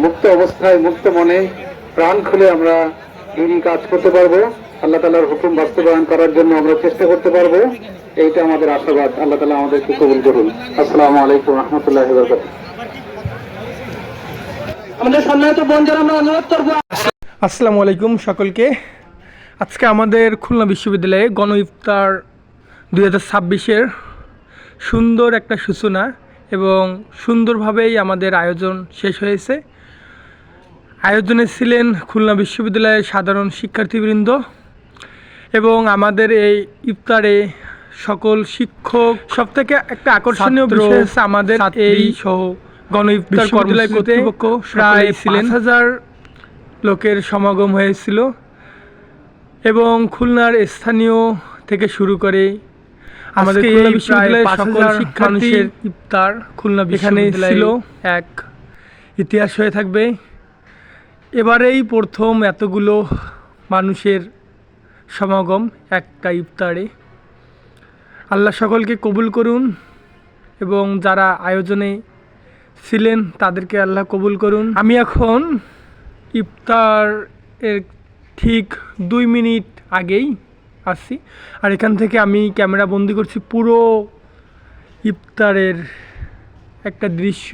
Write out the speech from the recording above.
মুক্ত অবস্থায় মুক্ত মনে প্রাণ খুলে আমরা দিনই কাজ করতে পারবো, আল্লাহ তাআলার হুকুম বাস্তবায়ন করার জন্য আমরা চেষ্টা করতে পারবো। এইটা আমাদের আশাবাদ। আল্লাহ তাআলা আমাদেরকে কবুল করুন। আসসালামু আলাইকুম ওয়া রাহমাতুল্লাহি ওয়া বারাকাতুহু। আমাদের সম্মানিত বন্ধুরা, আমরা অনুরোধ করব। আসসালামু আলাইকুম সকলকে। আজকে আমাদের খুলনা বিশ্ববিদ্যালয়ে গণ ইফতার 2026-এর সুন্দর একটা সূচনা এবং সুন্দরভাবেই আমাদের আয়োজন শেষ হয়েছে। আয়োজনে ছিলেন খুলনা বিশ্ববিদ্যালয়ের সাধারণ শিক্ষার্থীবৃন্দ এবং আমাদের এই ইফতারে সকল শিক্ষক, সবথেকে একটা আকর্ষণীয় বিষয় হচ্ছে আমাদের এই সহ গণ ইফতার বিশ্ববিদ্যালয় কর্তৃপক্ষ প্রায় 5,000 লোকের সমাগম হয়েছিল এবং খুলনার স্থানীয় থেকে শুরু করে আমাদের খুলনা বিশ্ববিদ্যালয়ের সকল শিক্ষার্থীর ইফতার খুলনা বিশ্ববিদ্যালয়ে ছিল এক ইতিহাস হয়ে থাকবে। এবারেই প্রথম এতগুলো মানুষের সমাগম একটা ইফতারে। আল্লাহ সকলকে কবুল করুন এবং যারা আয়োজনে ছিলেন তাদেরকে আল্লাহ কবুল করুন। আমি এখন ইফতার এর ঠিক 2 মিনিট আগেই আসছি, আর এখান থেকে আমি ক্যামেরা বন্দি করছি পুরো ইফতারের একটা দৃশ্য।